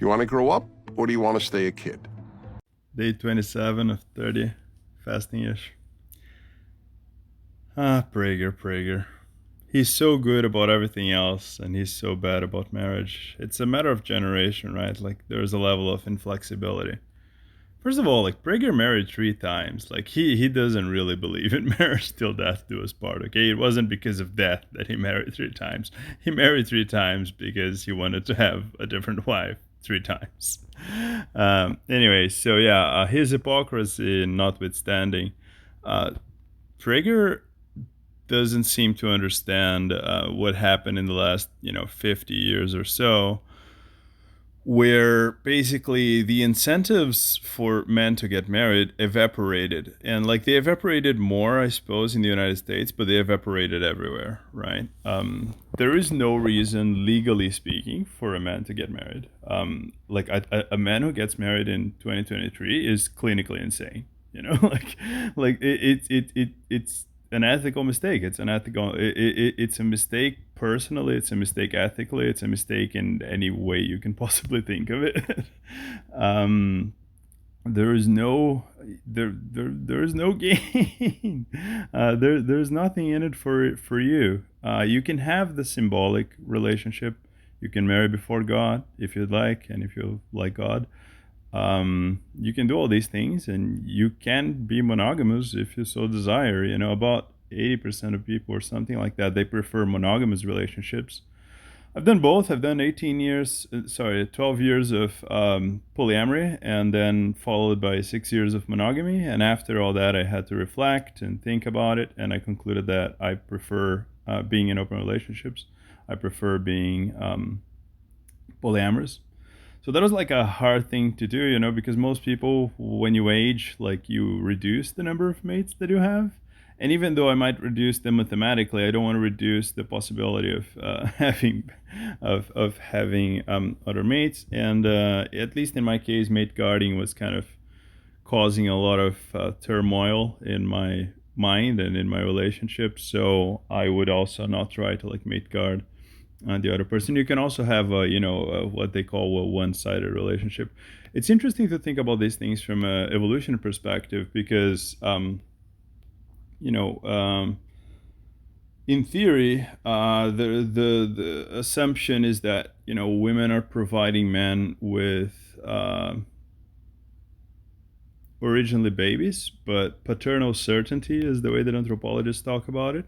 You want to grow up or do you want to stay a kid? Day 27 of 30, fasting-ish. Prager. He's so good about everything else, and he's so bad about marriage. It's a matter of generation, right? Like, there's a level of inflexibility. First of all, like, Prager married 3 times. Like, he doesn't really believe in marriage till death do us part, okay? It wasn't because of death that he married 3 times. He married 3 times because he wanted to have a different wife 3 times. Anyway, so yeah, his hypocrisy notwithstanding, uh, Prager doesn't seem to understand what happened in the last 50 years or so, where basically the incentives for men to get married evaporated, and like they evaporated more, I suppose, in the United States, but they evaporated everywhere, right? There is no reason, legally speaking, for a man to get married. Like a man who gets married in 2023 is clinically insane, like it's an ethical mistake. It's a mistake personally, it's a mistake ethically, it's a mistake in any way you can possibly think of it. um there is no there is no gain. There's nothing in it for you. You can have the symbolic relationship. You can marry before God if you'd like, and if you like God, you can do all these things, and you can be monogamous if you so desire. About 80% of people or something like that, they prefer monogamous relationships. I've done both. I've done 12 years of polyamory, and then followed by 6 years of monogamy. And after all that, I had to reflect and think about it, and I concluded that I prefer being in open relationships. I prefer being polyamorous. So that was like a hard thing to do, because most people, when you age, like, you reduce the number of mates that you have. And even though I might reduce them mathematically, I don't want to reduce the possibility of having other mates. And at least in my case, mate guarding was kind of causing a lot of turmoil in my mind and in my relationship. So I would also not try to like mate guard the other person. You can also have what they call a one-sided relationship. It's interesting to think about these things from an evolution perspective, because you know in theory, the assumption is that women are providing men with originally babies, but paternal certainty is the way that anthropologists talk about it,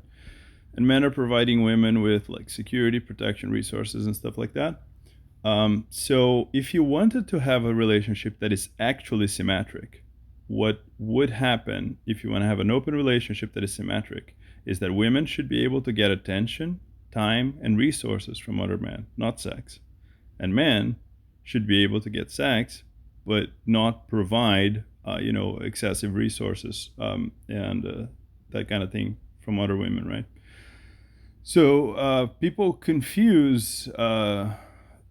and men are providing women with like security, protection, resources, and stuff like that. So if you wanted to have a relationship that is actually symmetric, what would happen if you want to have an open relationship that is symmetric is that women should be able to get attention, time, and resources from other men, not sex. And men should be able to get sex, but not provide, excessive resources, and that kind of thing from other women, right? So people confuse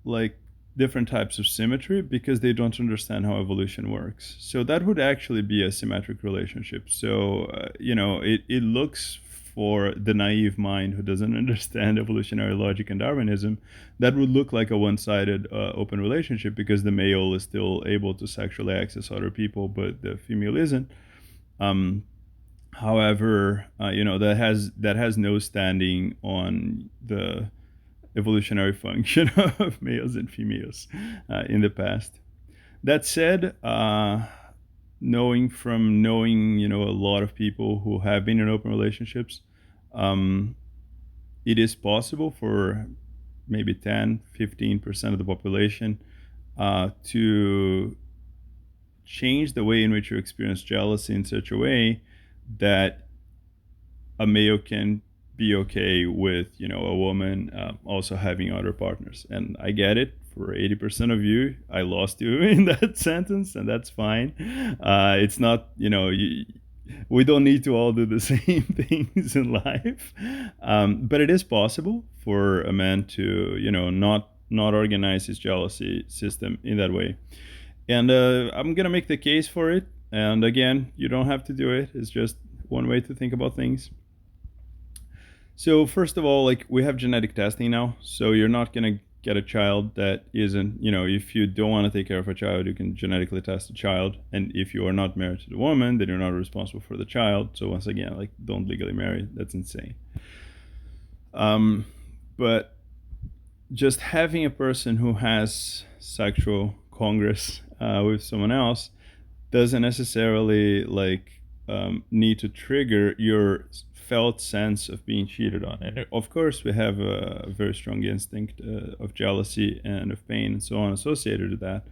like different types of symmetry because they don't understand how evolution works. So that would actually be a symmetric relationship. So it looks, for the naive mind who doesn't understand evolutionary logic and Darwinism, that would look like a one-sided open relationship, because the male is still able to sexually access other people, but the female isn't. However, that has no standing on the evolutionary function of males and females in the past. That said, knowing a lot of people who have been in open relationships, it is possible for maybe 10-15% of the population to change the way in which you experience jealousy in such a way that a male can be okay with a woman also having other partners. And I get it, for 80% of you, I lost you in that sentence, and that's fine. It's not, we don't need to all do the same things in life, but it is possible for a man to not organize his jealousy system in that way. And I'm gonna make the case for it. And again, you don't have to do it. It's just one way to think about things. So first of all, like, we have genetic testing now, so you're not gonna get a child that isn't, if you don't want to take care of a child, you can genetically test a child. And if you are not married to the woman, then you're not responsible for the child. So once again, like, don't legally marry. That's insane. Um, but just having a person who has sexual congress with someone else doesn't necessarily need to trigger your felt sense of being cheated on. And of course, we have a very strong instinct of jealousy and of pain and so on associated with that.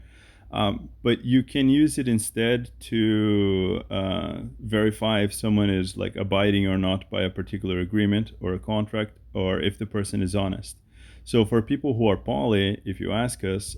But you can use it instead to verify if someone is like abiding or not by a particular agreement or a contract, or if the person is honest. So for people who are poly, if you ask us,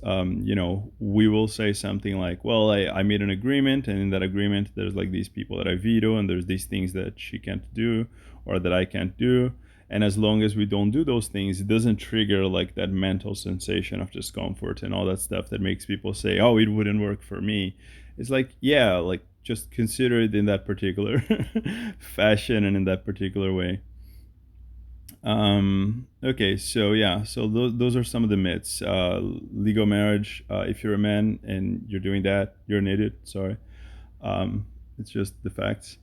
we will say something like, well, I made an agreement, and in that agreement, there's like these people that I veto, and there's these things that she can't do or that I can't do. And as long as we don't do those things, it doesn't trigger like that mental sensation of discomfort and all that stuff that makes people say, oh, it wouldn't work for me. It's like, yeah, like, just consider it in that particular fashion and in that particular way. Okay, so yeah, so those are some of the myths. Legal marriage, if you're a man and you're doing that, you're an idiot. Sorry. It's just the facts.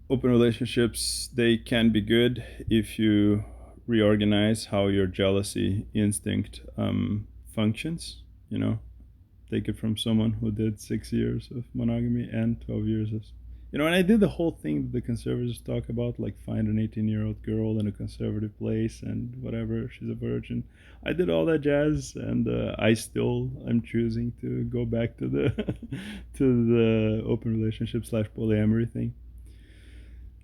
Open relationships, they can be good if you reorganize how your jealousy instinct functions. Take it from someone who did 6 years of monogamy and 12 years of, and I did the whole thing the conservatives talk about, like find an 18-year-old girl in a conservative place and whatever, she's a virgin. I did all that jazz, and I still am choosing to go back to the to the open relationship slash polyamory thing.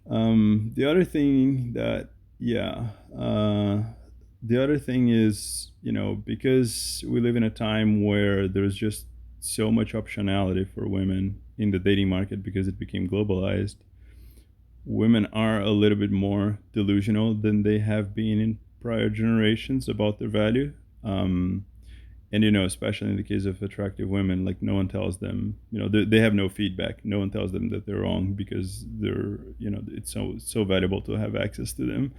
The other thing that, yeah, the other thing is, because we live in a time where there's just so much optionality for women in the dating market because it became globalized, women are a little bit more delusional than they have been in prior generations about their value. And especially in the case of attractive women, like, no one tells them, they have no feedback, no one tells them that they're wrong, because they're, it's so valuable to have access to them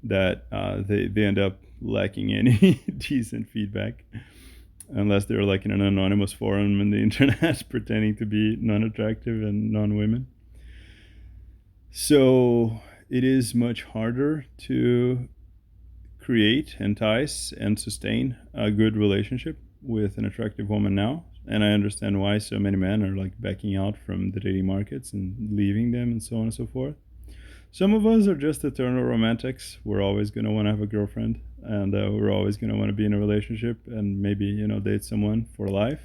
that they end up lacking any decent feedback, unless they're like in an anonymous forum on the internet pretending to be non-attractive and non-women. So it is much harder to create, entice, and sustain a good relationship with an attractive woman now. And I understand why so many men are like backing out from the dating markets and leaving them and so on and so forth. Some of us are just eternal romantics. We're always going to want to have a girlfriend, and we're always going to want to be in a relationship and maybe, date someone for life,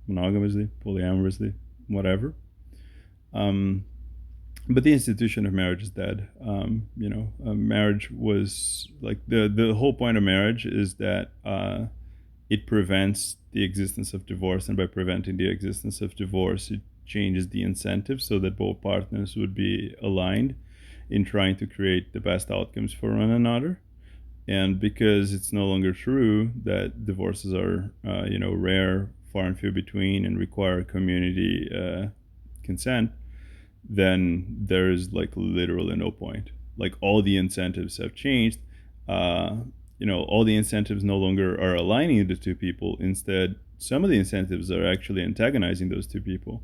monogamously, polyamorously, whatever. But the institution of marriage is dead. Marriage was like the whole point of marriage is that it prevents the existence of divorce, and by preventing the existence of divorce, it changes the incentive so that both partners would be aligned in trying to create the best outcomes for one another. And because it's no longer true that divorces are, rare, far and few between, and require community consent, then there's like literally no point. Like, all the incentives have changed. All the incentives no longer are aligning the two people. Instead, some of the incentives are actually antagonizing those two people.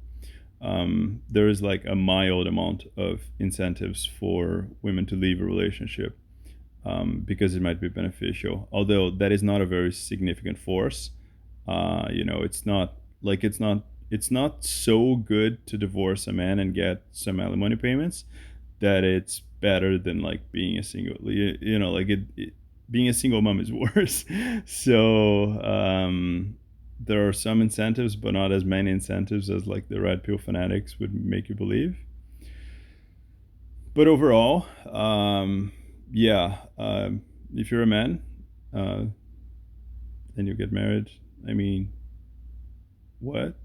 There is like a mild amount of incentives for women to leave a relationship because it might be beneficial, although that is not a very significant force. It's not so good to divorce a man and get some alimony payments that it's better than like being a single. Being a single mom is worse. So there are some incentives, but not as many incentives as like the red pill fanatics would make you believe. But overall, if you're a man and you get married, I mean, what?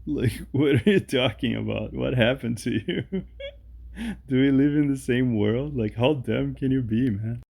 Like, what are you talking about? What happened to you? Do we live in the same world? Like, how dumb can you be, man?